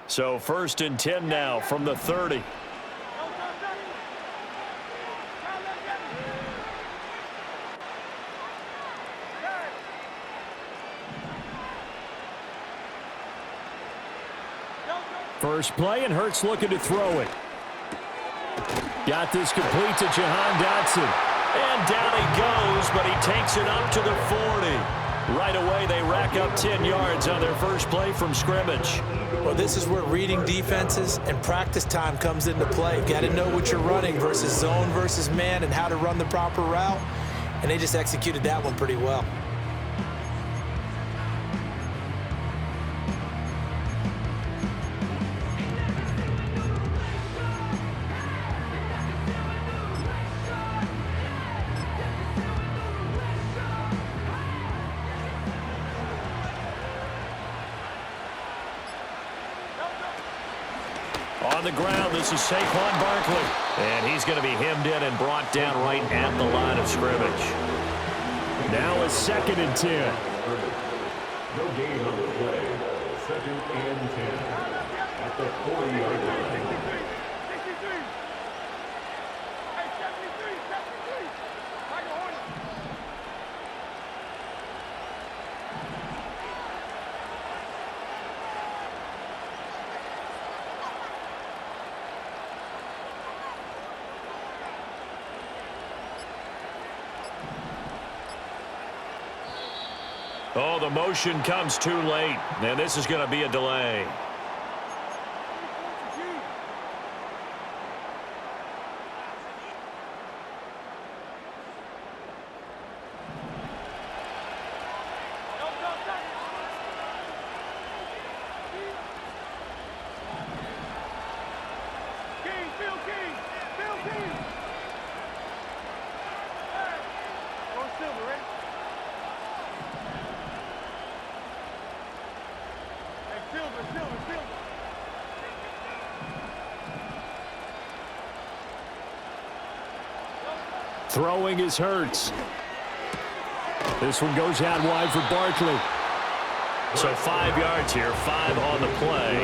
So 1st and 10 now from the 30. First play, and Hurts looking to throw it. Got this complete to Jahan Dotson. And down he goes, but he takes it up to the 40. Right away, they rack up 10 yards on their first play from scrimmage. Well, this is where reading defenses and practice time comes into play. Got to know what you're running versus zone versus man and how to run the proper route. And they just executed that one pretty well. On the ground, this is Saquon Barkley. And he's going to be hemmed in and brought down right at the line of scrimmage. Now a 2nd and 10. No gain on the play. 2nd and 10 at the 40-yard line. Oh, the motion comes too late, and this is going to be a delay. Throwing is Hurts. This one goes out wide for Barkley. So 5 yards here, 5 on the play.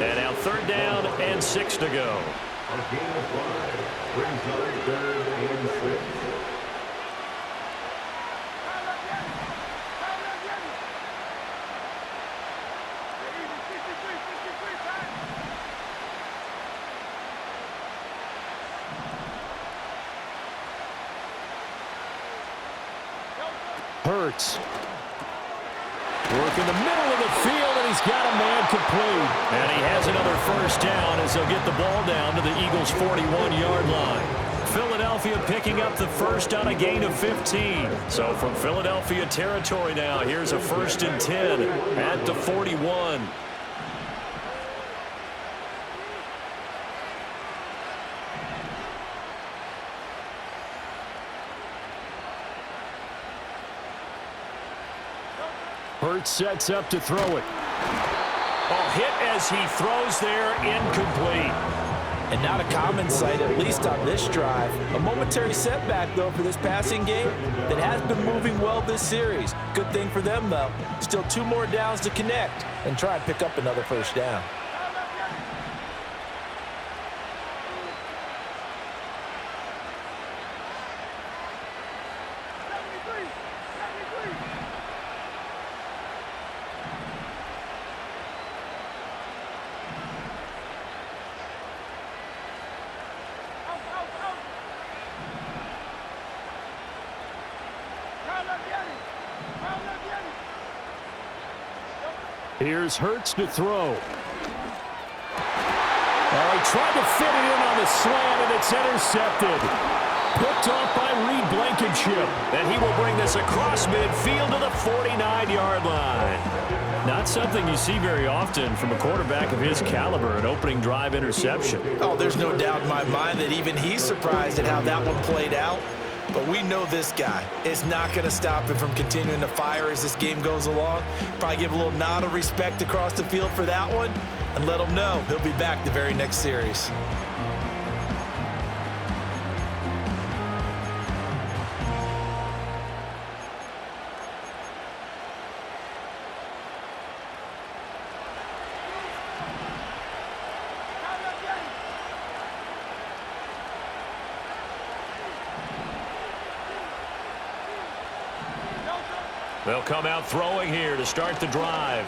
And now 3rd down and 6 to go. A gain of 5 brings up 3rd and 6. Hurts. Work in the middle of the field, and he's got a man complete. And he has another 1st down as they'll get the ball down to the Eagles' 41-yard line. Philadelphia picking up the 1st on a gain of 15. So from Philadelphia territory now, here's a 1st and 10 at the 41. Hurts sets up to throw it. Oh, hit as he throws there, incomplete. And not a common sight, at least on this drive. A momentary setback, though, for this passing game that has been moving well this series. Good thing for them, though. Still 2 more downs to connect and try and pick up another 1st down. Here's Hurts to throw. Oh, he tried to fit it in on the slant, and it's intercepted. Picked off by Reed Blankenship. And he will bring this across midfield to the 49-yard line. Not something you see very often from a quarterback of his caliber, an opening drive interception. Oh, there's no doubt in my mind that even he's surprised at how that one played out. But we know this guy is not going to stop him from continuing to fire as this game goes along. Probably give a little nod of respect across the field for that one and let him know he'll be back the very next series. They'll come out throwing here to start the drive.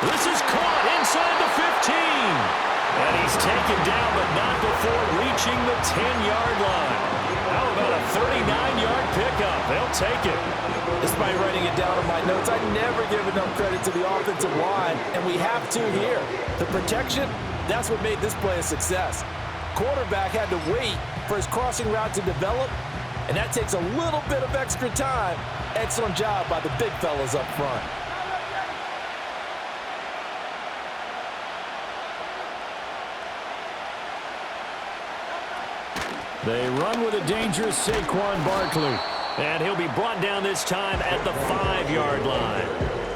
This is caught inside the 15. And he's taken down, but not before reaching the 10-yard line. How about a 39-yard pickup? They'll take it. Despite writing it down in my notes, I never give enough credit to the offensive line, and we have to here. The protection, that's what made this play a success. Quarterback had to wait for his crossing route to develop, and that takes a little bit of extra time. Excellent job by the big fellas up front. They run with a dangerous Saquon Barkley. And he'll be brought down this time at the 5-yard line.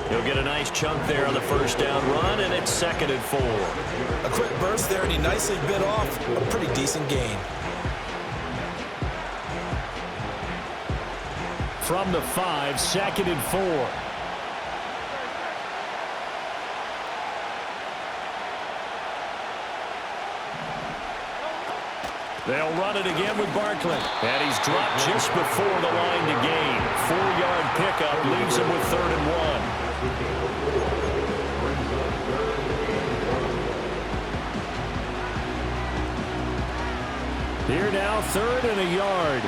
He'll get a nice chunk there on the first down run, and it's 2nd and 4. A quick burst there, and he nicely bit off a pretty decent gain. From the 5, 2nd and 4. They'll run it again with Barkley. And he's dropped just before the line to gain. 4-yard pickup leaves him with 3rd and 1. Here now, 3rd and a yard.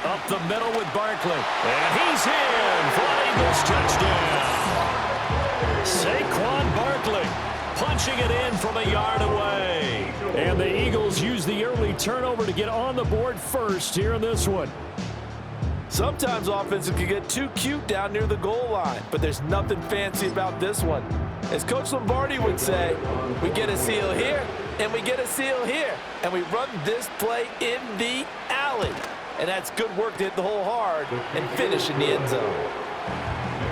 Up the middle with Barkley. And he's in for an Eagles touchdown. Saquon Barkley punching it in from a yard away. And the Eagles use the early turnover to get on the board first here in this one. Sometimes offenses can get too cute down near the goal line, but there's nothing fancy about this one. As Coach Lombardi would say, we get a seal here, and we get a seal here, and we run this play in the alley. And that's good work to hit the hole hard and finish in the end zone.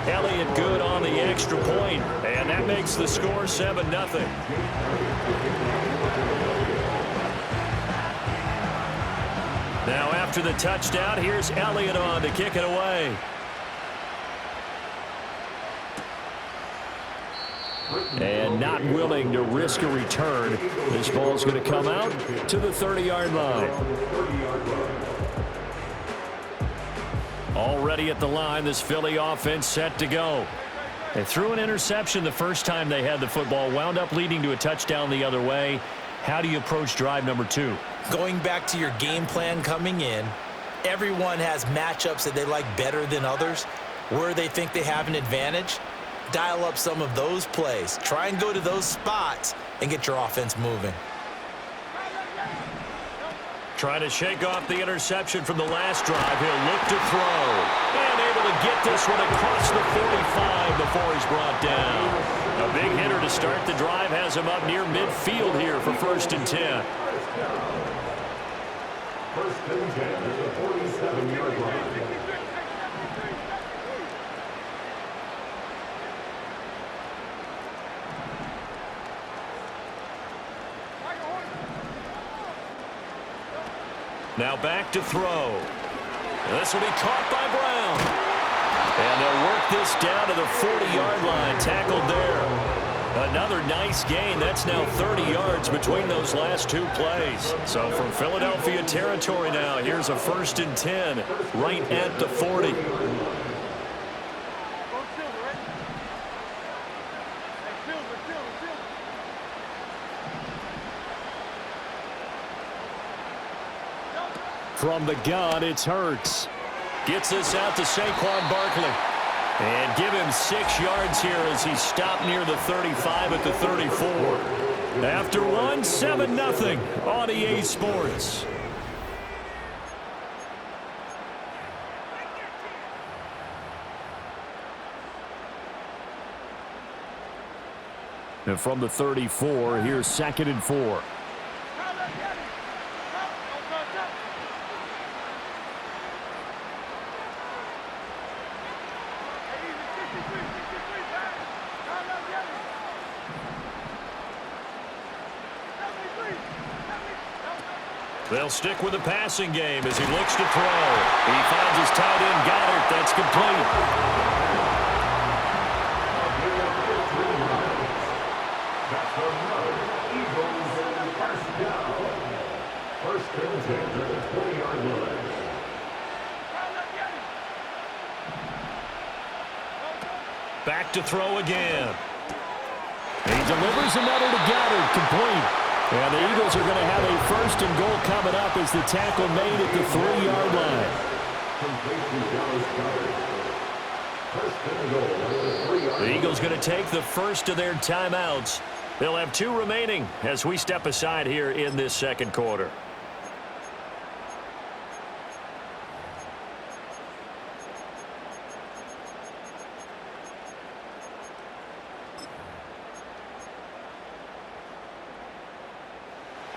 Elliott good on the extra point, and that makes the score 7-0. Now after the touchdown, here's Elliott on to kick it away. And not willing to risk a return. This ball's going to come out to the 30-yard line. Already at the line, this Philly offense set to go. They threw an interception the first time they had the football, wound up leading to a touchdown the other way. How do you approach drive number 2? Going back to your game plan coming in, everyone has matchups that they like better than others. Where they think they have an advantage, dial up some of those plays. Try and go to those spots and get your offense moving. Trying to shake off the interception from the last drive. He'll look to throw. And able to get this one across the 45 before he's brought down. A big hitter to start the drive has him up near midfield here for 1st and 10. 1st and 10 at the 47-yard line. Now back to throw. This will be caught by Brown. And they'll work this down to the 40-yard line. Tackled there. Another nice gain. That's now 30 yards between those last 2 plays. So from Philadelphia territory now, here's a 1st and 10 right at the 40. From the gun, it's Hurts. Gets this out to Saquon Barkley. And give him 6 yards here as he stopped near the 35 at the 34. After one, 7-0 on EA Sports. And from the 34, here's 2nd and 4. They'll stick with the passing game as he looks to throw. He finds his tight end, Goddard. That's complete. back to throw again. He delivers another to Goddard, complete. And the Eagles are going to have a 1st and goal coming up as the tackle made at the 3-yard line. The Eagles going to take the first of their timeouts. They'll have 2 remaining as we step aside here in this second quarter.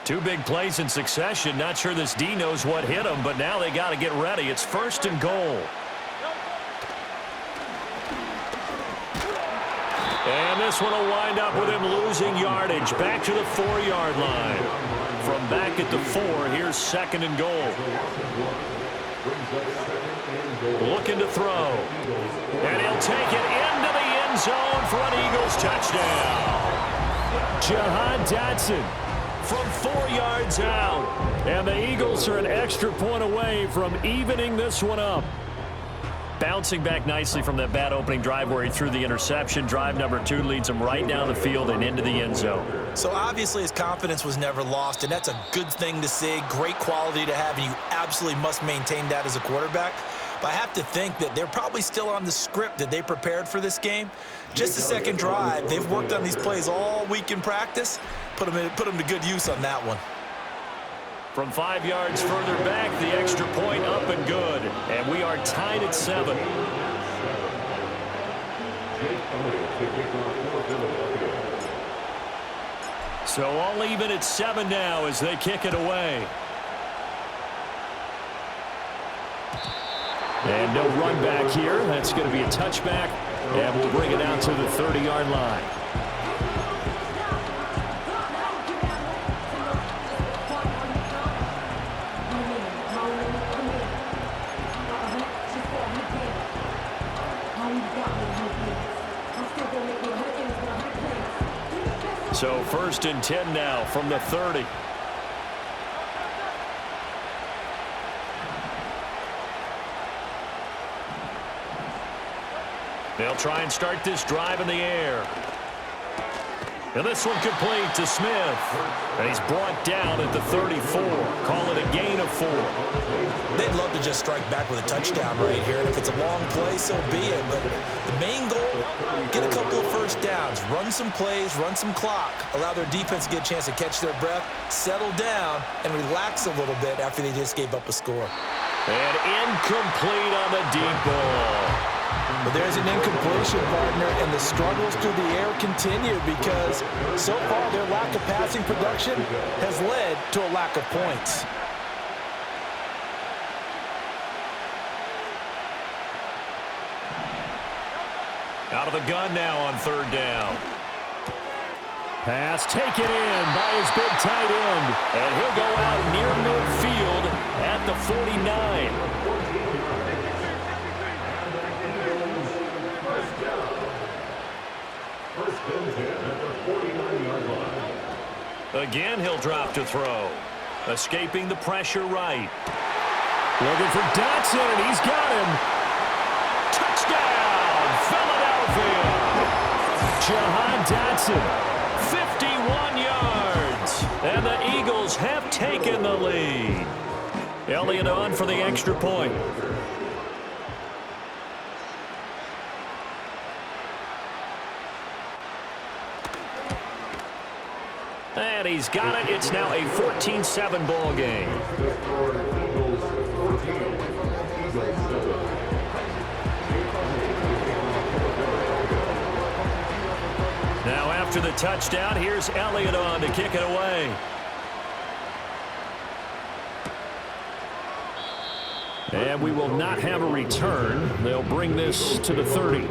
Two big plays in succession. Not sure this D knows what hit him, but now they got to get ready. It's 1st and goal. And this one will wind up with him losing yardage. Back to the 4-yard line. From back at the 4, here's 2nd and goal. Looking to throw. And he'll take it into the end zone for an Eagles touchdown. Jahan Dotson from 4 yards out. And the Eagles are an extra point away from evening this one up. Bouncing back nicely from that bad opening drive where he threw the interception. Drive number 2 leads him right down the field and into the end zone. So obviously his confidence was never lost, and that's a good thing to see. Great quality to have, and you absolutely must maintain that as a quarterback. But I have to think that they're probably still on the script that they prepared for this game. Just the second drive. They've worked on these plays all week in practice. Put them to good use on that one. From 5 yards further back, the extra point up and good. And we are tied at 7. So all even at 7 now as they kick it away. And no run back here. That's going to be a touchback. And we'll bring it out to the 30-yard line. So 1st and 10 now from the 30. They'll try and start this drive in the air. And this one complete to Smith. And he's brought down at the 34. Call it a gain of 4. They'd love to just strike back with a touchdown right here. And if it's a long play, so be it. But the main goal, get a couple of first downs. Run some plays, run some clock. Allow their defense to get a chance to catch their breath, settle down, and relax a little bit after they just gave up a score. And incomplete on the deep ball. But there's an incompletion, partner, and the struggles through the air continue because so far their lack of passing production has led to a lack of points. Out of the gun now on 3rd down. Pass taken in by his big tight end. And he'll go out near midfield at the 49. Again, he'll drop to throw. Escaping the pressure right. Looking for Dotson, and he's got him. Touchdown, Philadelphia. Jahan Dotson, 51 yards. And the Eagles have taken the lead. Elliott on for the extra point. And he's got it. It's now a 14-7 ball game. Now after the touchdown, here's Elliott on to kick it away. And we will not have a return. They'll bring this to the 30.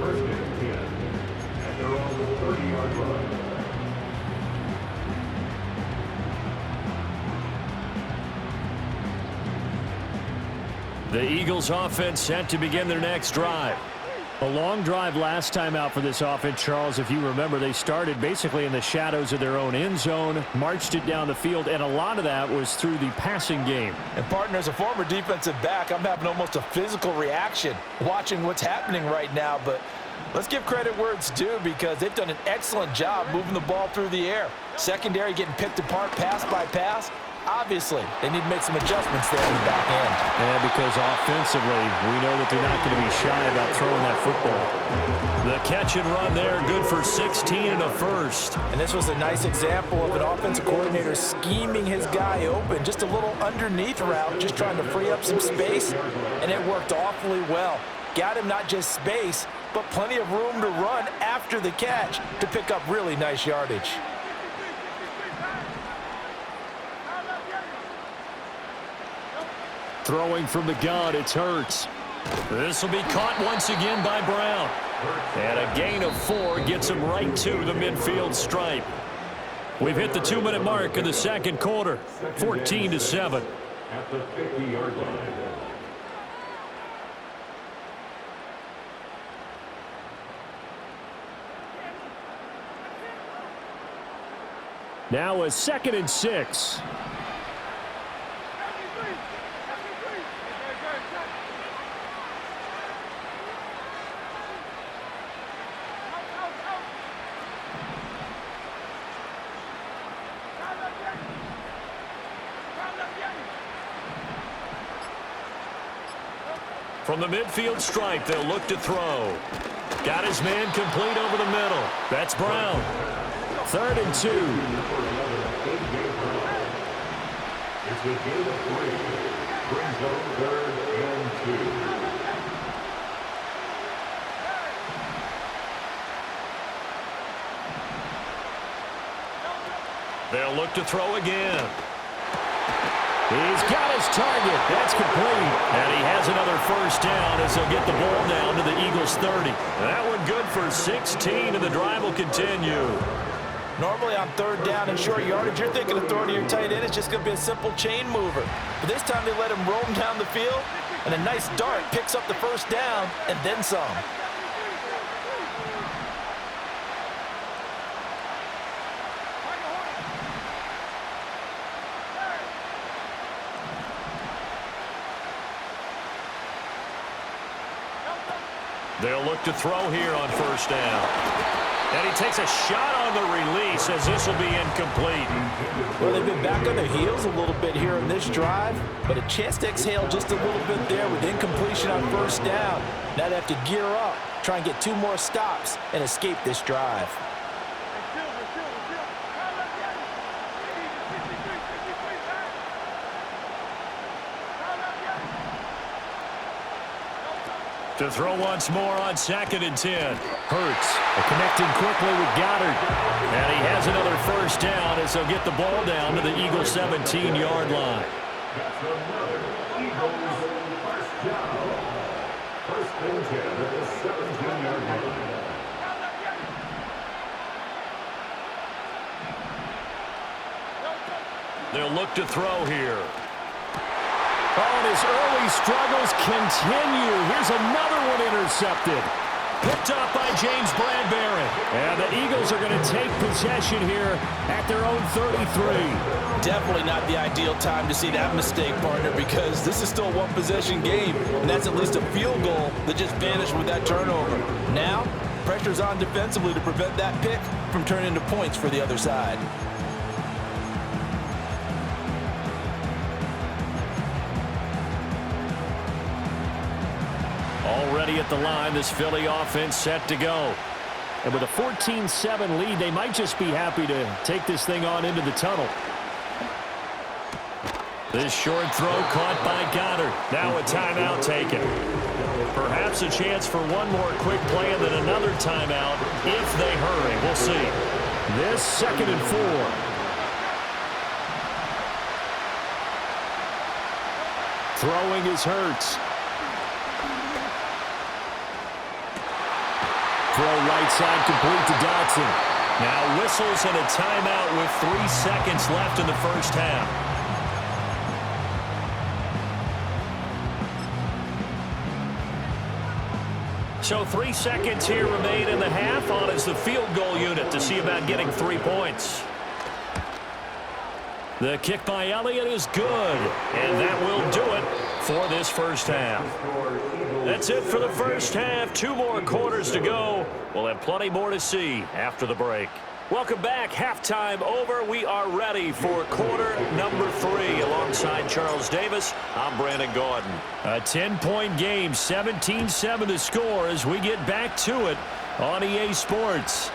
The Eagles offense set to begin their next drive. A long drive last time out for this offense, Charles. If you remember, they started basically in the shadows of their own end zone, marched it down the field, and a lot of that was through the passing game. And, partner, as a former defensive back, I'm having almost a physical reaction watching what's happening right now. But Let's give credit where it's due because they've done an excellent job moving the ball through the air. Secondary getting picked apart pass by pass. Obviously, they need to make some adjustments there in the back end. And because offensively, we know that they're not going to be shy about throwing that football. The catch and run there, good for 16 and a first. And this was a nice example of an offensive coordinator scheming his guy open. Just a little underneath route, just trying to free up some space, and it worked awfully well. Got him not just space, but plenty of room to run after the catch to pick up really nice yardage. Throwing from the gun, it's Hurts. This will be caught once again by Brown. And a gain of 4 gets him right to the midfield stripe. We've hit the 2-minute mark in the second quarter, 14-7. At the 50-yard line. Now a 2nd and 6. From the midfield stripe, they'll look to throw. Got his man complete over the middle. That's Brown. 3rd and 2. It's a gain of 3. Brings up 3rd and 2. They'll look to throw again. He's got his target. That's complete. And he has another first down as they'll get the ball down to the Eagles' 30. That one good for 16, and the drive will continue. Normally on 3rd down and short yardage, you're thinking of throwing to your tight end. It's just going to be a simple chain mover. But this time they let him roam down the field, and a nice dart picks up the first down and then some. They'll look to throw here on first down. And he takes a shot on the release as this will be incomplete. Well, they've been back on their heels a little bit here in this drive, but a chance to exhale just a little bit there with incompletion on first down. Now they have to gear up, try and get 2 more stops, and escape this drive. To throw once more on 2nd and 10. Hurts connecting quickly with Goddard. And he has another first down as they'll get the ball down to the Eagles' 17-yard line. That's another Eagles first down. 1st and 10 at the 17-yard line. They'll look to throw here. Oh, and his early struggles continue. Here's another one intercepted. Picked up by James Bradbury. And the Eagles are going to take possession here at their own 33. Definitely not the ideal time to see that mistake, partner, because this is still a one-possession game, and that's at least a field goal that just vanished with that turnover. Now, pressure's on defensively to prevent that pick from turning into points for the other side. Already at the line, this Philly offense set to go. And with a 14-7 lead, they might just be happy to take this thing on into the tunnel. This short throw caught by Goddard. Now a timeout taken. Perhaps a chance for one more quick play and then another timeout if they hurry. We'll see. This 2nd and 4. Throwing is Hurts. Throw right side complete to Dotson. Now whistles and a timeout with 3 seconds left in the first half. So 3 seconds here remain in the half. On is the field goal unit to see about getting 3 points. The kick by Elliott is good. And that will do it for this first half. That's it for the first half. 2 more quarters to go. We'll have plenty more to see after the break. Welcome back. Halftime over. We are ready for quarter number 3. Alongside Charles Davis, I'm Brandon Gaudin. A 10-point game, 17-7 to score as we get back to it on EA Sports.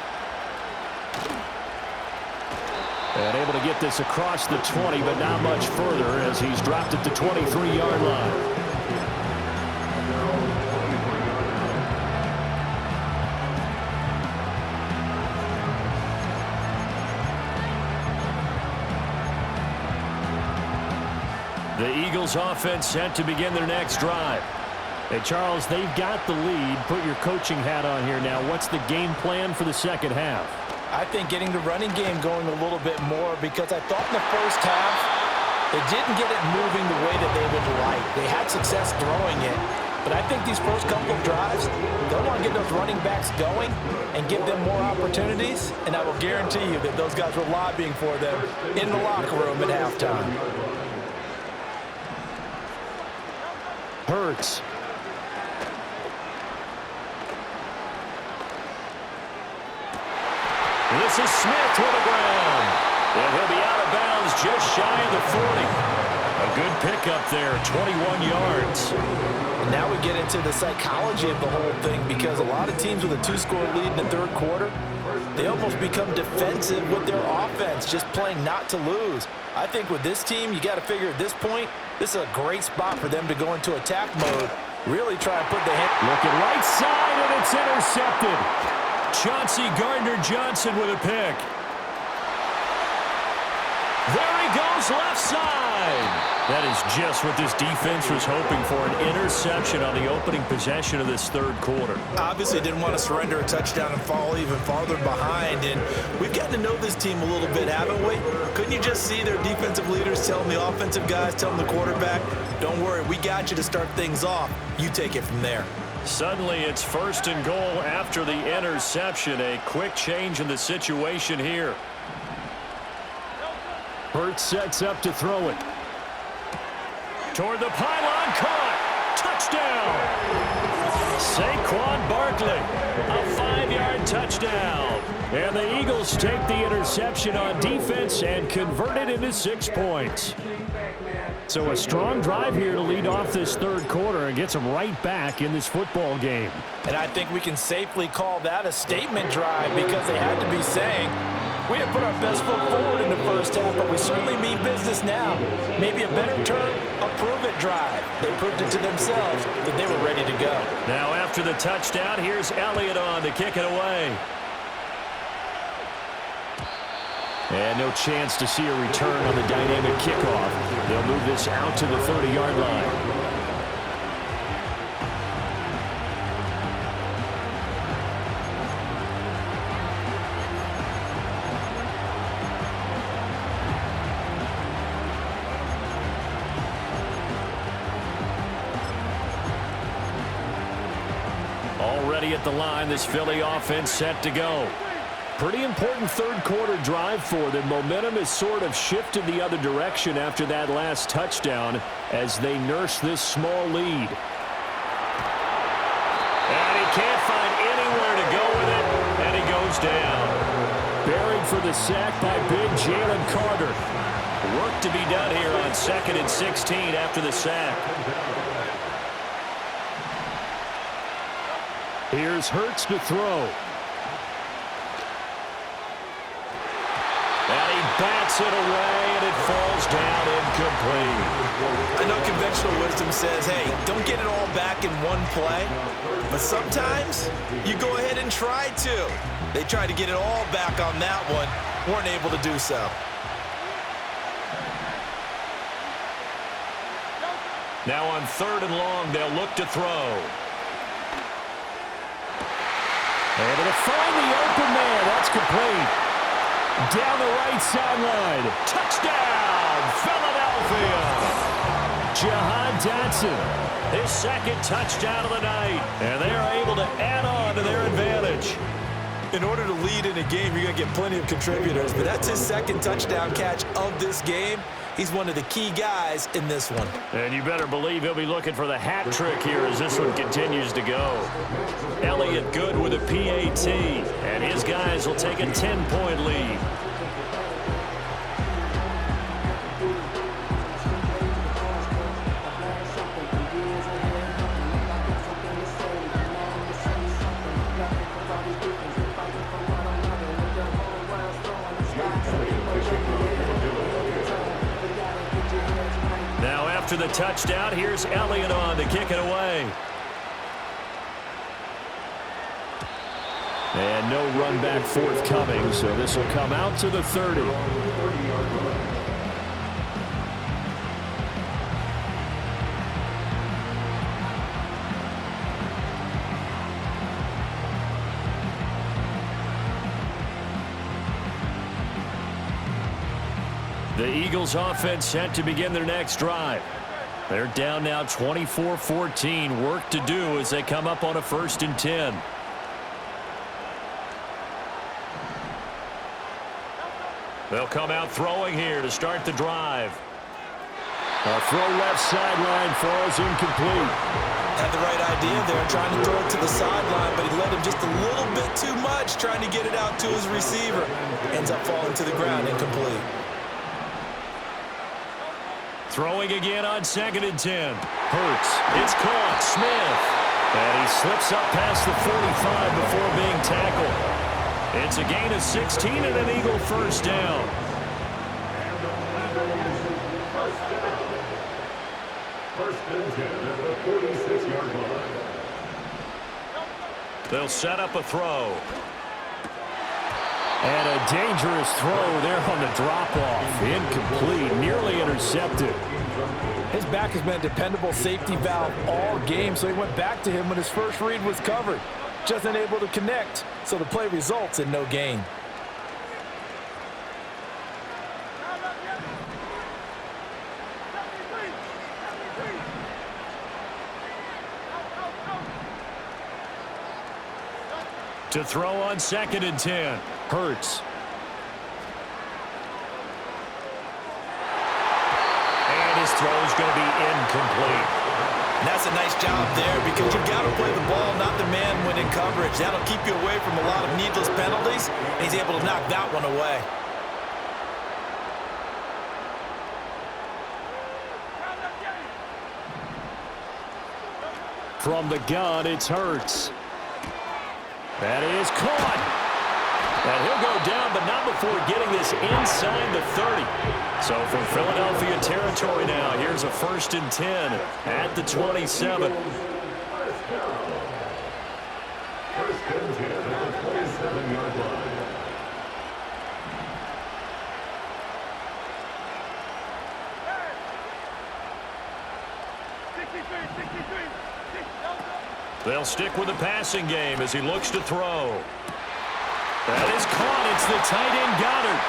And able to get this across the 20, but not much further as he's dropped at the 23-yard line. The Eagles offense set to begin their next drive. Hey, Charles, they've got the lead. Put your coaching hat on here now. What's the game plan for the second half? I think getting the running game going a little bit more, because I thought in the first half they didn't get it moving the way that they would like. They had success throwing it, but I think these first couple of drives, they'll want to get those running backs going and give them more opportunities, and I will guarantee you that those guys were lobbying for them in the locker room at halftime. Hurts. This is Smith with the ground. And he'll be out of bounds just shy of the 40. A good pickup there, 21 yards. And now we get into the psychology of the whole thing, because a lot of teams with a 2-score lead in the third quarter, they almost become defensive with their offense, just playing not to lose. I think with this team, you got to figure at this point, this is a great spot for them to go into attack mode, really try and put the hand. Looking right side, and it's intercepted. Chauncey Gardner-Johnson with a pick. There he goes, left side. That is just what this defense was hoping for, an interception on the opening possession of this third quarter. Obviously didn't want to surrender a touchdown and fall even farther behind, and we've gotten to know this team a little bit, haven't we? Couldn't you just see their defensive leaders telling the offensive guys, telling the quarterback, don't worry, we got you to start things off. You take it from there. Suddenly it's 1st and goal after the interception. A quick change in the situation here. Hurts sets up to throw it. Toward the pylon, caught. Touchdown. Saquon Barkley, a 5-yard touchdown. And the Eagles take the interception on defense and convert it into 6 points. So a strong drive here to lead off this third quarter and gets them right back in this football game. And I think we can safely call that a statement drive, because they had to be saying, we have put our best foot forward in the first half, but we certainly mean business now. Maybe a better term, a prove-it drive. They proved it to themselves that they were ready to go. Now after the touchdown, here's Elliott on to kick it away. And no chance to see a return on the dynamic kickoff. They'll move this out to the 30-yard line. Already at the line, this Philly offense set to go. Pretty important third quarter drive for them. Momentum has sort of shifted the other direction after that last touchdown as they nurse this small lead. And he can't find anywhere to go with it, and he goes down. Buried for the sack by big Jalen Carter. Work to be done here on 2nd and 16 after the sack. Here's Hurts to throw. And he bats it away, and it falls down incomplete. I know conventional wisdom says, hey, don't get it all back in one play. But sometimes you go ahead and try to. They tried to get it all back on that one. Weren't able to do so. Now on 3rd and long, they'll look to throw. Able to find the open man. That's complete. Down the right sideline. Touchdown, Philadelphia. Jahan Dotson, his 2nd touchdown of the night. And they are able to add on to their advantage. In order to lead in a game, you're going to get plenty of contributors, but that's his 2nd touchdown catch of this game. He's one of the key guys in this one. And you better believe he'll be looking for the hat trick here as this one continues to go. Elliott good with a PAT, and his guys will take a 10-point lead. Now after the touchdown, here's Elliott on to kick it away. And no run back forthcoming, so this will come out to the 30. The Eagles offense set to begin their next drive. They're down now 24-14. Work to do as they come up on a 1st and 10. They'll come out throwing here to start the drive. A throw left sideline falls incomplete. Had the right idea there, trying to throw it to the sideline, but he led him just a little bit too much, trying to get it out to his receiver. Ends up falling to the ground, incomplete. Throwing again on 2nd and 10. Hurts. It's caught. Smith. And he slips up past the 45 before being tackled. It's a gain of 16 and an Eagle 1st down. First and 10 at the 46-yard line. They'll set up a throw. And a dangerous throw there on the drop-off. Incomplete, nearly intercepted. His back has been a dependable safety valve all game, so he went back to him when his first read was covered. Just unable to connect, so the play results in no gain. To throw on 2nd and 10. Hurts. And his throw is going to be incomplete. And that's a nice job there because you've got to play the ball, not the man when in coverage. That'll keep you away from a lot of needless penalties. And he's able to knock that one away. From the gun, it's Hurts. That is caught. And he'll go down, but not before getting this inside the 30. So from Philadelphia territory now, here's a 1st and 10 at the 27. First and 10 at the 27-yard line. They'll stick with the passing game as he looks to throw. That is caught. It's the tight end Goddard.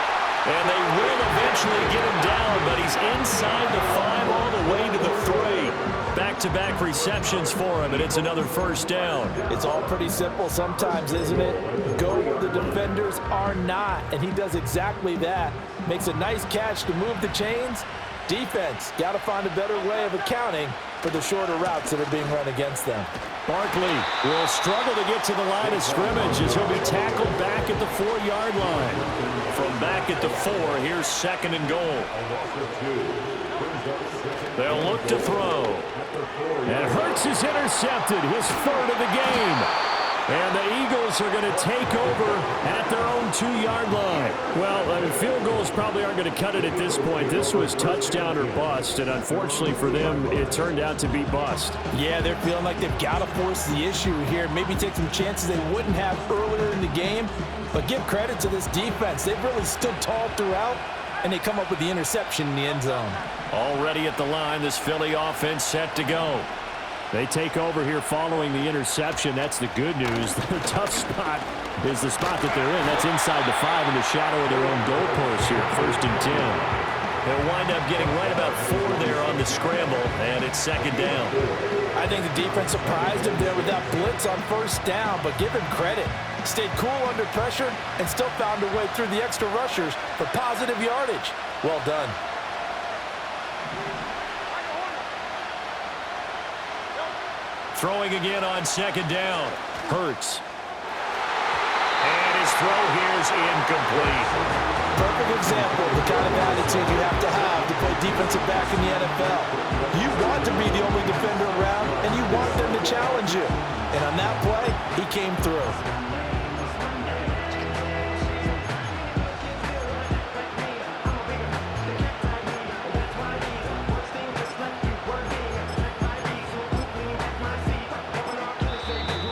And they will eventually get him down, but he's inside the 5 all the way to the 3. Back-to-back receptions for him, and it's another 1st down. It's all pretty simple sometimes, isn't it? Go where the defenders are not, and he does exactly that. Makes a nice catch to move the chains. Defense, got to find a better way of accounting for the shorter routes that are being run against them. Barkley will struggle to get to the line of scrimmage as he'll be tackled back at the 4-yard line. From back at the 4, here's 2nd and goal. They'll look to throw. And Hurts is intercepted, his 3rd of the game. And the Eagles are going to take over at their own 2-yard line. Well, field goals probably aren't going to cut it at this point. This was touchdown or bust, and unfortunately for them, it turned out to be bust. Yeah, they're feeling like they've got to force the issue here. Maybe take some chances they wouldn't have earlier in the game. But give credit to this defense. They've really stood tall throughout, and they come up with the interception in the end zone. Already at the line, this Philly offense set to go. They take over here following the interception. That's the good news. Their tough spot is the spot that they're in. That's inside the 5 in the shadow of their own goalpost here, 1st and 10. They'll wind up getting right about 4 there on the scramble, and it's 2nd down. I think the defense surprised him there with that blitz on 1st down, but give him credit. Stayed cool under pressure and still found a way through the extra rushers for positive yardage. Well done. Throwing again on second down. Hurts. And his throw here is incomplete. Perfect example of the kind of attitude you have to play defensive back in the NFL. You want to be the only defender around, and you want them to challenge you. And on that play, he came through.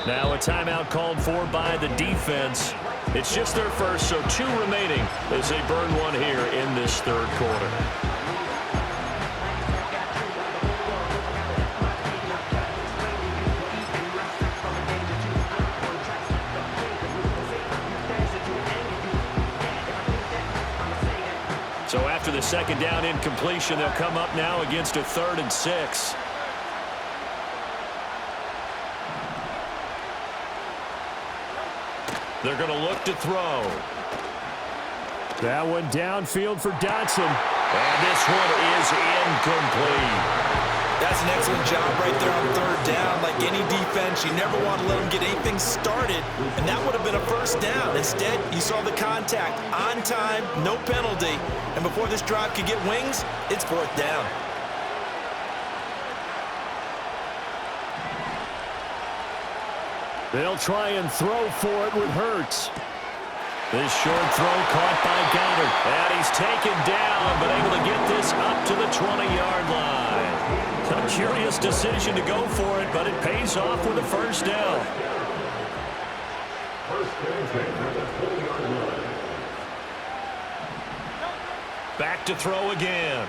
Now a timeout called for by the defense. It's just their first, so 2 remaining as they burn one here in this third quarter. So after the second down incompletion, they'll come up now against a 3rd and 6. They're going to look to throw. That one downfield for Dotson. And this one is incomplete. That's an excellent job right there on 3rd down. Like any defense, you never want to let them get anything started, and that would have been a first down. Instead, you saw the contact on time, no penalty, and before this drive could get wings, it's 4th down. They'll try and throw for it with Hurts. This short throw caught by Goddard. And he's taken down, but able to get this up to the 20-yard line. A curious decision to go for it, but it pays off with a first down. Back to throw again.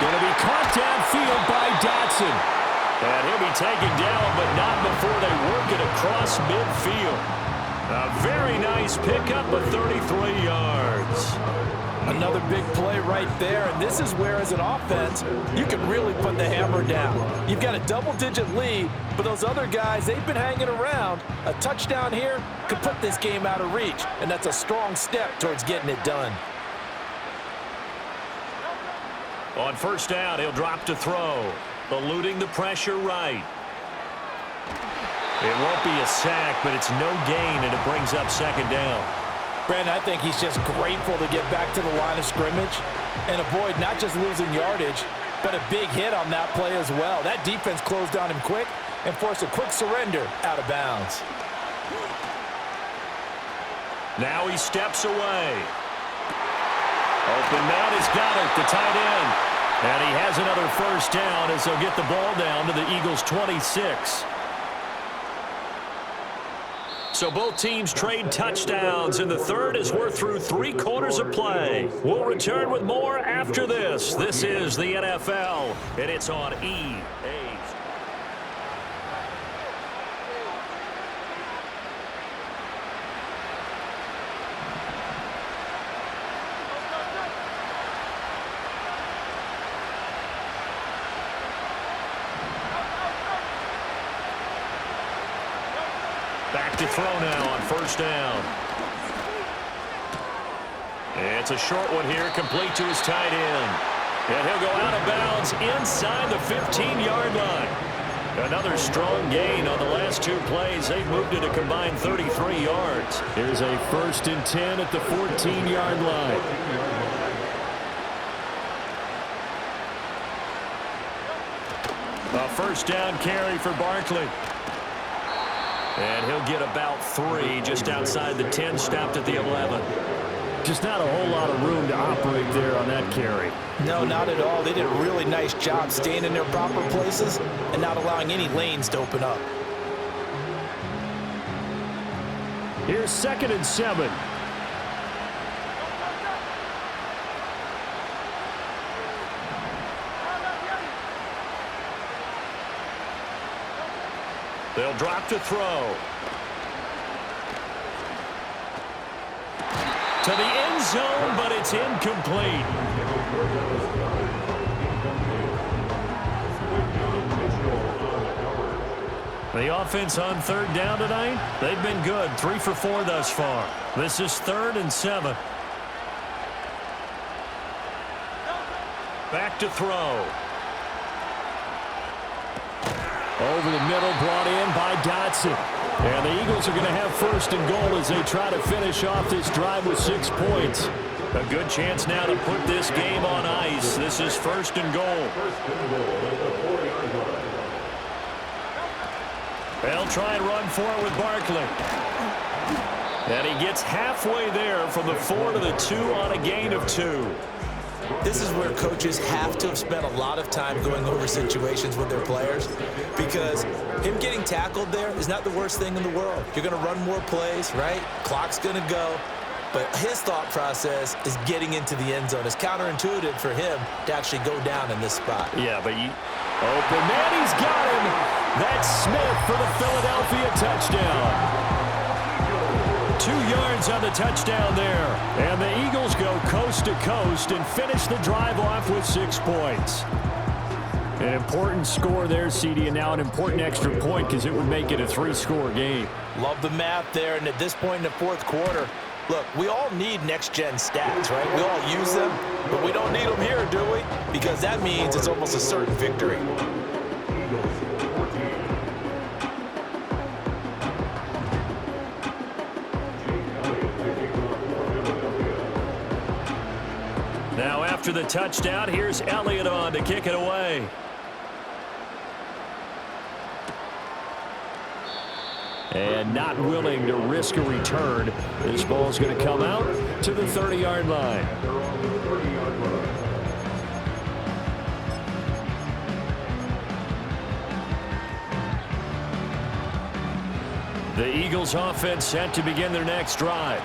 Going to be caught downfield by Dotson. And he'll be taken down, but not before they work it across midfield. A very nice pickup of 33 yards. Another big play right there, and this is where, as an offense, you can really put the hammer down. You've got a double-digit lead, but those other guys, they've been hanging around. A touchdown here could put this game out of reach, and that's a strong step towards getting it done. On first down, he'll drop to throw. Eluding the pressure right. It won't be a sack, but it's no gain, and it brings up second down. Brandon, I think he's just grateful to get back to the line of scrimmage and avoid not just losing yardage, but a big hit on that play as well. That defense closed on him quick and forced a quick surrender out of bounds. Now he steps away. Open man is Goddard, the tight end. And he has another first down as they'll get the ball down to the Eagles' 26. So both teams trade touchdowns in the third as we're through 3 quarters of play. We'll return with more after this. This is the NFL, and it's on EA. Back to throw now on first down. It's a short one here, complete to his tight end. And he'll go out of bounds inside the 15-yard line. Another strong gain on the last 2 plays. They've moved it a combined 33 yards. Here's a 1st and 10 at the 14-yard line. A first down carry for Barkley. And he'll get about 3 just outside the 10, stopped at the 11. Just not a whole lot of room to operate there on that carry. No, not at all. They did a really nice job staying in their proper places and not allowing any lanes to open up. Here's 2nd and 7. They'll drop to throw. To the end zone, but it's incomplete. The offense on 3rd down tonight, they've been good. 3 for 4 thus far. This is 3rd and 7. Back to throw. Over the middle, brought in by Dotson. And the Eagles are going to have first and goal as they try to finish off this drive with 6 points. A good chance now to put this game on ice. This is first and goal. They'll try and run for it with Barkley. And he gets halfway there from the 4 to the 2 on a gain of 2. This is where coaches have to have spent a lot of time going over situations with their players, because him getting tackled there is not the worst thing in the world. You're going to run more plays, right? Clock's going to go. But his thought process is getting into the end zone. It's counterintuitive for him to actually go down in this spot. Yeah, but open man, he's got him. That's Smith for the Philadelphia touchdown. 2 yards on the touchdown there. And the Eagles go coast to coast and finish the drive off with 6 points. An important score there, CD, and now an important extra point because it would make it a 3-score game. Love the math there, and at this point in the 4th quarter, look, we all need next-gen stats, right? We all use them, but we don't need them here, do we? Because that means it's almost a certain victory. Now after the touchdown, here's Elliott on to kick it away. And not willing to risk a return. This ball's going to come out to the 30-yard line. The Eagles offense set to begin their next drive.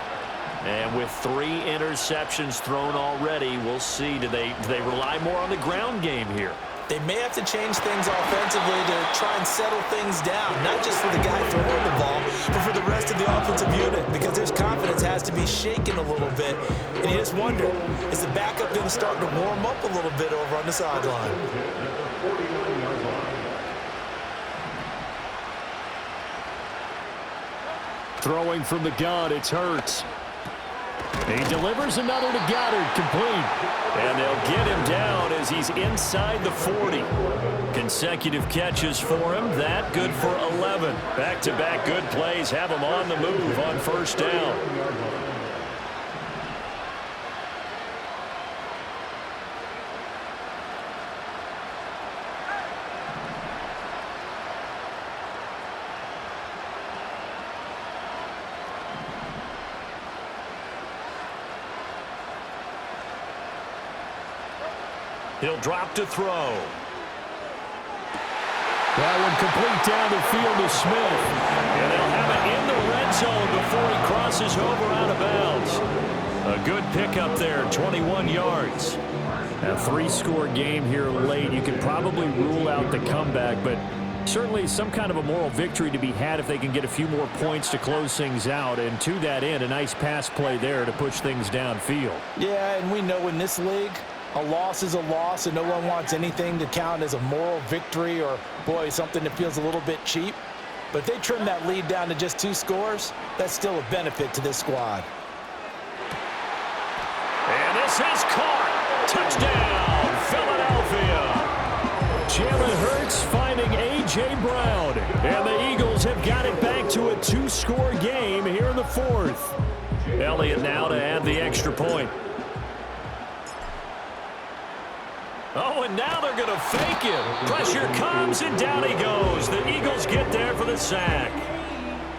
And with 3 interceptions thrown already, we'll see. Do they rely more on the ground game here? They may have to change things offensively to try and settle things down, not just for the guy throwing the ball, but for the rest of the offensive unit, because their confidence has to be shaken a little bit. And you just wonder, is the backup going to start to warm up a little bit over on the sideline? Throwing from the gun, it's Hurts. He delivers another to Goddard, complete. And they'll get him down as he's inside the 40. Consecutive catches for him. That good for 11. Back-to-back good plays have him on the move on first down. He'll drop to throw. That one complete down the field to Smith. And they'll have it in the red zone before he crosses over out of bounds. A good pickup there, 21 yards. A 3-score game here late. You could probably rule out the comeback, but certainly some kind of a moral victory to be had if they can get a few more points to close things out. And to that end, a nice pass play there to push things downfield. Yeah, and we know in this league, a loss is a loss, and no one wants anything to count as a moral victory or, boy, something that feels a little bit cheap. But if they trim that lead down to just 2 scores, that's still a benefit to this squad. And this is caught. Touchdown, Philadelphia. Jalen Hurts finding A.J. Brown. And the Eagles have got it back to a 2-score game here in the 4th. Elliott now to add the extra point. Oh, and now they're going to fake it. Pressure comes, and down he goes. The Eagles get there for the sack.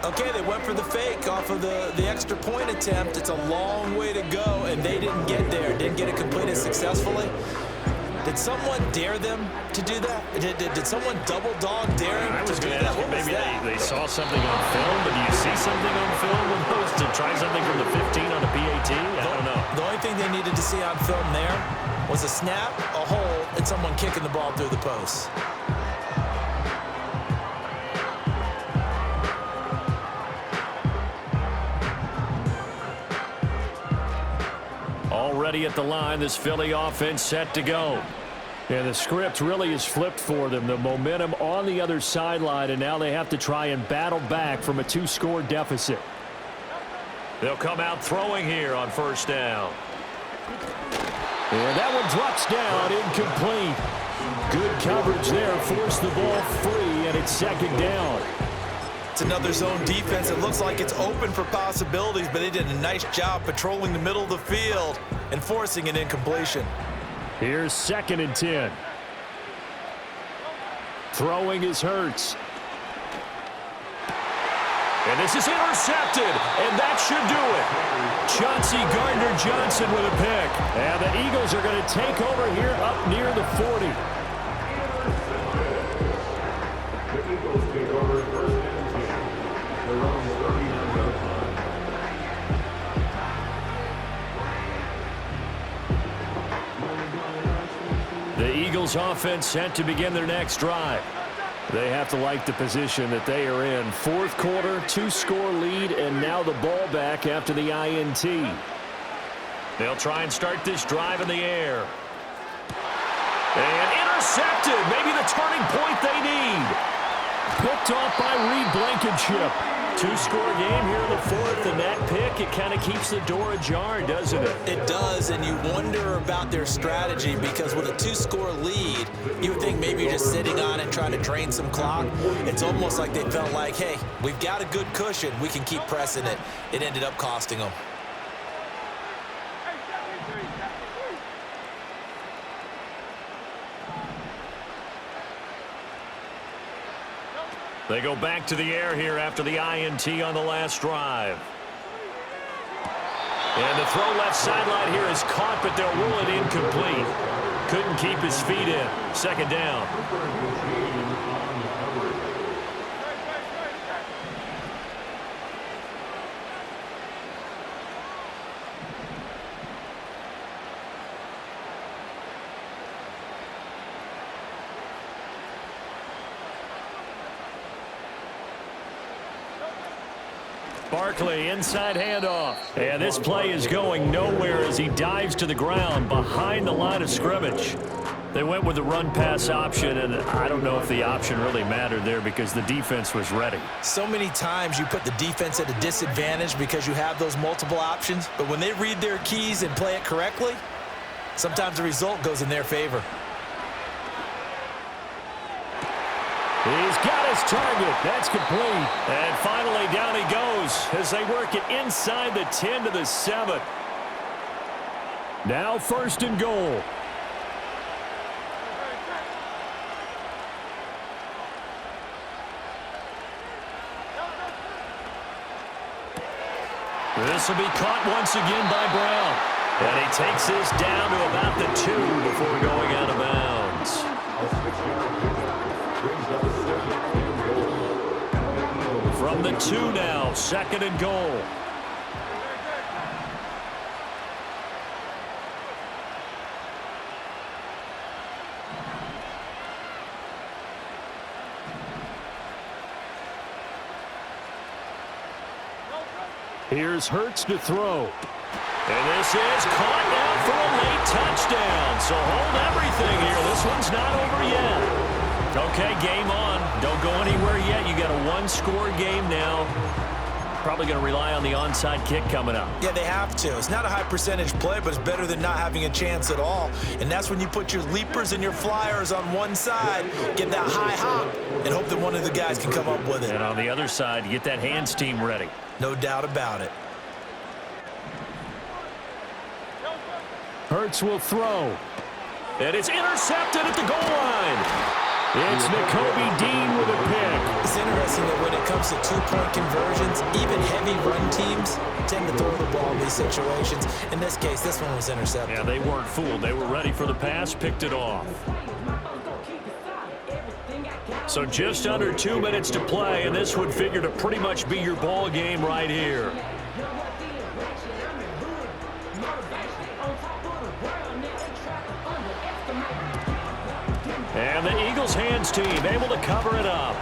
Okay, they went for the fake off of the extra point attempt. It's a long way to go, and they didn't get there. Didn't get it completed successfully. Did someone dare them to do that? Did someone double dog dare him to do that? What was maybe that? they saw something on film, but do you see something on film with those to try something from the 15 on a PAT? I don't know. The only thing they needed to see on film there was a snap, a hole, and someone kicking the ball through the post. Already at the line, this Philly offense set to go. And the script really is flipped for them. The momentum on the other sideline, and now they have to try and battle back from a 2-score deficit. They'll come out throwing here on first down. And that one drops down, incomplete. Good coverage there. Forced the ball free, and it's second down. It's another zone defense. It looks like it's open for possibilities, but they did a nice job patrolling the middle of the field and forcing an incompletion. Here's 2nd and 10. Throwing is Hurts. And this is intercepted, and that should do it. Chauncey Gardner-Johnson with a pick. And the Eagles are going to take over here up near the 40. The Eagles take over 1st and 10. Their own 39-yard line. The Eagles offense set to begin their next drive. They have to like the position that they are in. 4th quarter, 2-score lead, and now the ball back after the INT. They'll try and start this drive in the air. And intercepted. Maybe the turning point they need. Picked off by Reed Blankenship. 2-score game here in the 4th, and that pick, it kind of keeps the door ajar, doesn't it? It does, and you wonder about their strategy because with a 2-score lead, you would think maybe you're just sitting on it trying to drain some clock. It's almost like they felt like, hey, we've got a good cushion. We can keep pressing it. It ended up costing them. They go back to the air here after the INT on the last drive. And the throw left sideline here is caught, but they'll rule it incomplete. Couldn't keep his feet in. 2nd down. Barkley, inside handoff. And this play is going nowhere as he dives to the ground behind the line of scrimmage. They went with the run-pass option, and I don't know if the option really mattered there because the defense was ready. So many times you put the defense at a disadvantage because you have those multiple options, but when they read their keys and play it correctly, sometimes the result goes in their favor. He's got his target. That's complete. And finally down he goes as they work it inside the 10 to the 7. Now 1st and goal. This will be caught once again by Brown. And he takes this down to about the 2 before going out of bounds. From the 2 now, 2nd and goal. Here's Hurts to throw. And this is caught now for a late touchdown. So hold everything here. This one's not over yet. Okay, game on. Don't go anywhere yet. You got a 1-score game now. Probably going to rely on the onside kick coming up. Yeah, they have to. It's not a high percentage play, but it's better than not having a chance at all. And that's when you put your leapers and your flyers on one side, get that high hop, and hope that one of the guys can come up with it. And on the other side, get that hands team ready. No doubt about it. Hurts will throw. And it's intercepted at the goal line. It's Nakobe Dean with a pick. It's interesting that when it comes to 2-point conversions, even heavy run teams tend to throw the ball in these situations. In this case, this one was intercepted. Yeah, they weren't fooled. They were ready for the pass, picked it off. So just under 2 minutes to play, and this would figure to pretty much be your ball game right here. And the Eagles hands team able to cover it up.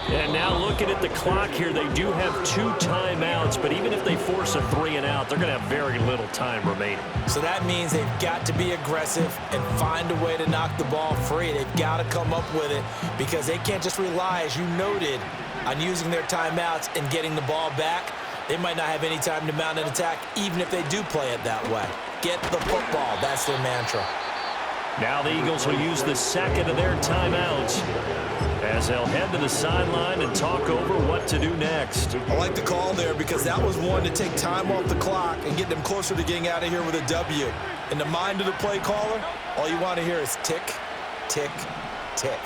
And now looking at the clock here, they do have 2 timeouts, but even if they force a 3 and out, they're going to have very little time remaining. So that means they've got to be aggressive and find a way to knock the ball free. They've got to come up with it because they can't just rely, as you noted, on using their timeouts and getting the ball back. They might not have any time to mount an attack, even if they do play it that way. Get the football. That's their mantra. Now the Eagles will use the second of their timeouts as they'll head to the sideline and talk over what to do next. I like the call there because that was one to take time off the clock and get them closer to getting out of here with a W. In the mind of the play caller, all you want to hear is tick, tick, tick.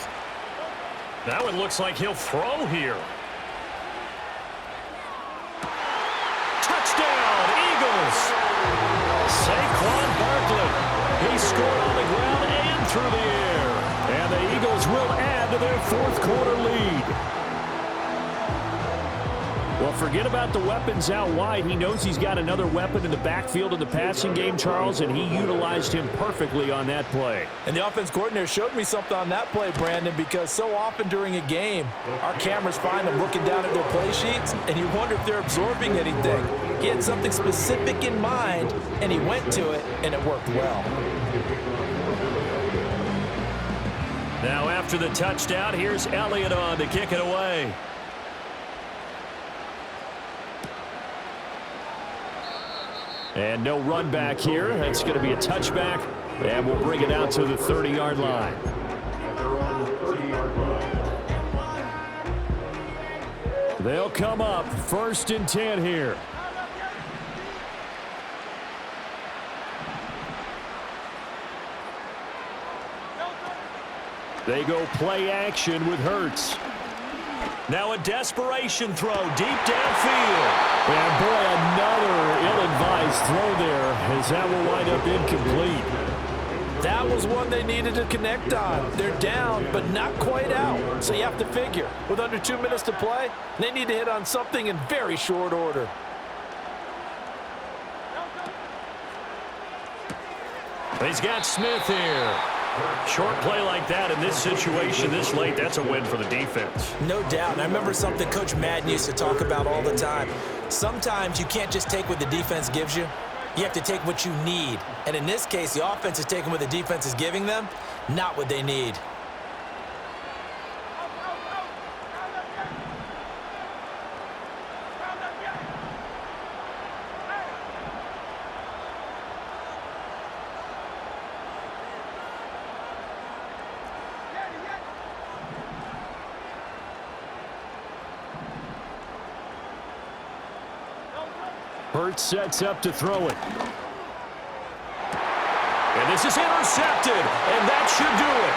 Now it looks like he'll throw here. Touchdown, Eagles! Saquon Barkley. He scored on the ground and through the air. And the Eagles will add to their fourth quarter lead. Well, forget about the weapons out wide. He knows he's got another weapon in the backfield in the passing game, Charles, and he utilized him perfectly on that play. And the offense coordinator showed me something on that play, Brandon, because so often during a game, our cameras find them looking down at their play sheets, and you wonder if they're absorbing anything. He had something specific in mind, and he went to it, and it worked well. Now after the touchdown, here's Elliott on to kick it away. And no run back here. That's going to be a touchback. And we'll bring it out to the 30-yard line. They'll come up 1st and 10 here. They go play action with Hurts. Now a desperation throw deep downfield. And boy, another ill-advised throw there as that will wind up incomplete. That was one they needed to connect on. They're down, but not quite out. So you have to figure, with under 2 minutes to play, they need to hit on something in very short order. He's got Smith here. Short play like that in this situation this late, that's a win for the defense. No doubt. And I remember something Coach Madden used to talk about all the time. Sometimes you can't just take what the defense gives you. You have to take what you need. And in this case, the offense is taking what the defense is giving them, not what they need. Hurts sets up to throw it. And this is intercepted, and that should do it.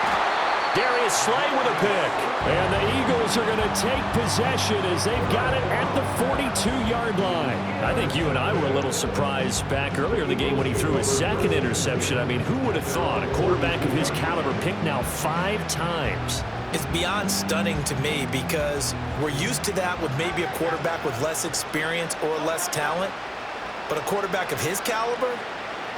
Darius Slay with a pick. And the Eagles are going to take possession as they've got it at the 42-yard line. I think you and I were a little surprised back earlier in the game when he threw his second interception. I mean, who would have thought a quarterback of his caliber picked now 5 times? It's beyond stunning to me because we're used to that with maybe a quarterback with less experience or less talent. But a quarterback of his caliber,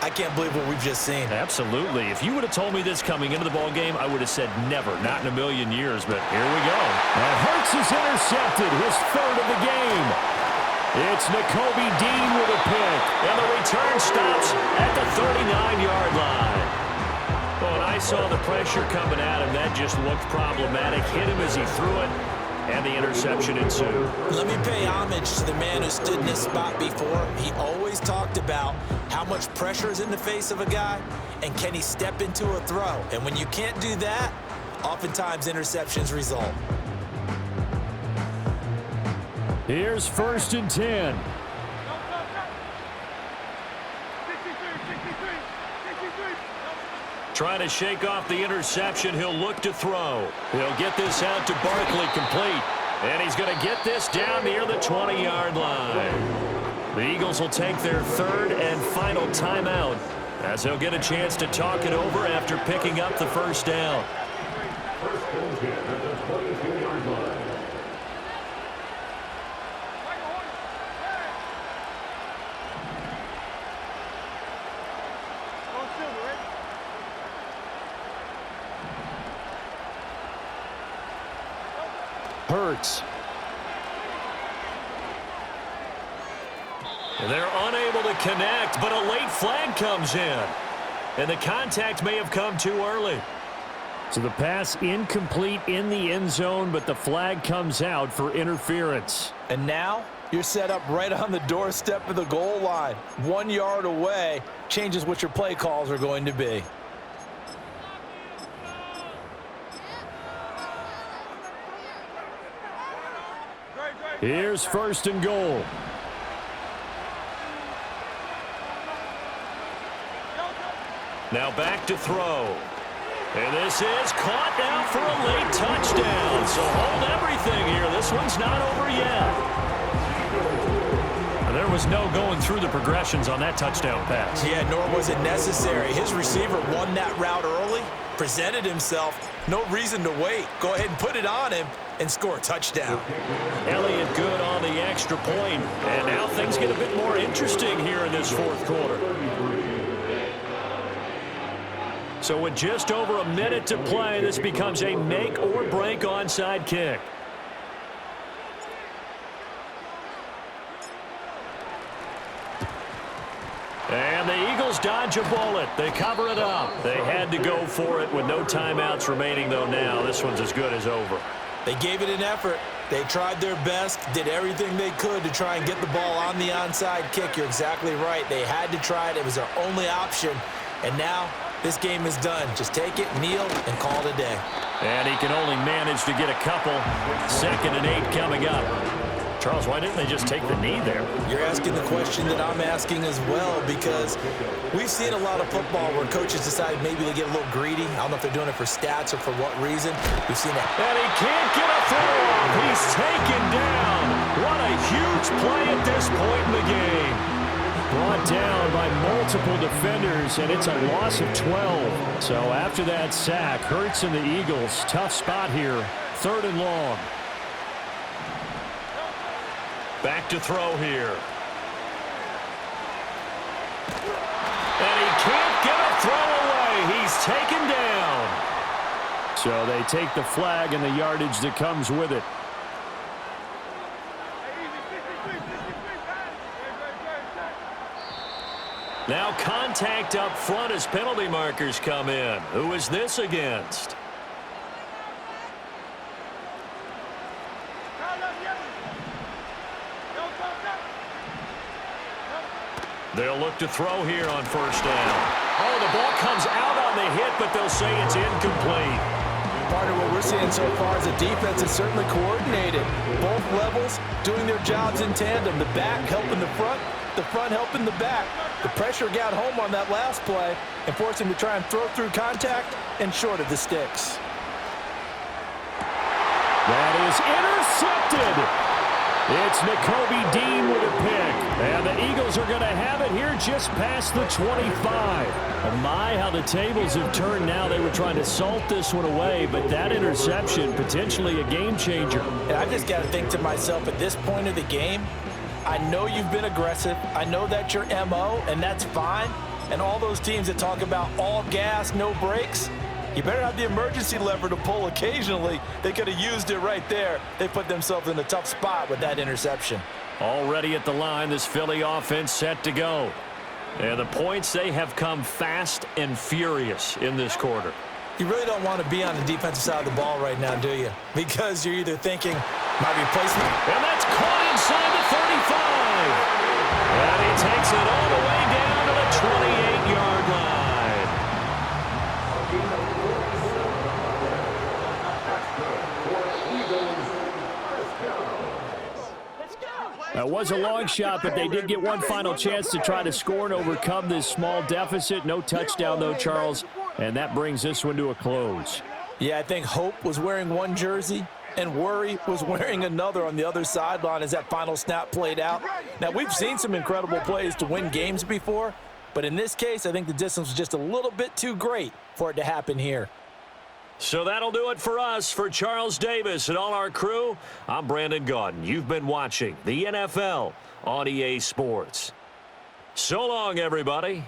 I can't believe what we've just seen. Absolutely. If you would have told me this coming into the ball game, I would have said never, not in a million years. But here we go. And Hurts is intercepted, his 3rd of the game. It's Nakobe Dean with a pick. And the return stops at the 39-yard line. Well, when I saw the pressure coming at him, that just looked problematic. Hit him as he threw it, and the interception ensued. Let me pay homage to the man who stood in this spot before. He always talked about how much pressure is in the face of a guy, and can he step into a throw? And when you can't do that, oftentimes interceptions result. Here's 1st and 10. Trying to shake off the interception. He'll look to throw. He'll get this out to Barkley, complete. And he's going to get this down near the 20-yard line. The Eagles will take their 3rd and final timeout as they'll get a chance to talk it over after picking up the 1st down. 1st and 10 at the 22-yard line. Hurts. They're unable to connect, but a late flag comes in. And the contact may have come too early. So the pass incomplete in the end zone, but the flag comes out for interference. And now you're set up right on the doorstep of the goal line. 1 yard away changes what your play calls are going to be. Here's 1st and goal. Now back to throw. And this is caught now for a late touchdown. So hold everything here. This one's not over yet. And there was no going through the progressions on that touchdown pass. Yeah, nor was it necessary. His receiver won that route early, presented himself. No reason to wait. Go ahead and put it on him and score a touchdown. Elliott good on the extra point. And now things get a bit more interesting here in this 4th quarter. So with just over a minute to play, this becomes a make or break onside kick. And the Eagles dodge a bullet. They cover it up. They had to go for it with no timeouts remaining, though, now. This one's as good as over. They gave it an effort. They tried their best, did everything they could to try and get the ball on the onside kick. You're exactly right. They had to try it. It was their only option. And now this game is done. Just take it, kneel, and call it a day. And he can only manage to get a couple. 2nd and 8 coming up. Charles, why didn't they just take the knee there? You're asking the question that I'm asking as well, because we've seen a lot of football where coaches decide maybe they get a little greedy. I don't know if they're doing it for stats or for what reason. We've seen it. And he can't get a throw off. He's taken down. What a huge play at this point in the game. Brought down by multiple defenders, and it's a loss of 12. So after that sack, Hurts and the Eagles, tough spot here. 3rd and long. Back to throw here. And he can't get a throw away. He's taken down. So they take the flag and the yardage that comes with it. Now contact up front as penalty markers come in. Who is this against? They'll look to throw here on 1st down. Oh, the ball comes out on the hit, but they'll say it's incomplete. Partner, what we're seeing so far is the defense is certainly coordinated. Both levels doing their jobs in tandem. The back helping the front helping the back. The pressure got home on that last play and forced him to try and throw through contact and short of the sticks. That is intercepted. It's Nakobe Dean with a pick. And the Eagles are going to have it here just past the 25. Oh my, how the tables have turned now. They were trying to salt this one away, but that interception, potentially a game changer. And I just got to think to myself, at this point of the game, I know you've been aggressive. I know that's your MO, and that's fine. And all those teams that talk about all gas, no brakes, you better have the emergency lever to pull occasionally. They could have used it right there. They put themselves in a tough spot with that interception. Already at the line, this Philly offense set to go. And the points, they have come fast and furious in this quarter. You really don't want to be on the defensive side of the ball right now, do you? Because you're either thinking, my replacement. And that's caught inside the 35. And he takes it all the way down to the 28-yard line. It was a long shot, but they did get one final chance to try to score and overcome this small deficit. No touchdown, though, Charles, and that brings this one to a close. Yeah, I think Hope was wearing one jersey and Worry was wearing another on the other sideline as that final snap played out. Now, we've seen some incredible plays to win games before, but in this case, I think the distance was just a little bit too great for it to happen here. So that'll do it for us. For Charles Davis and all our crew, I'm Brandon Gaudin. You've been watching the NFL on EA Sports. So long, everybody.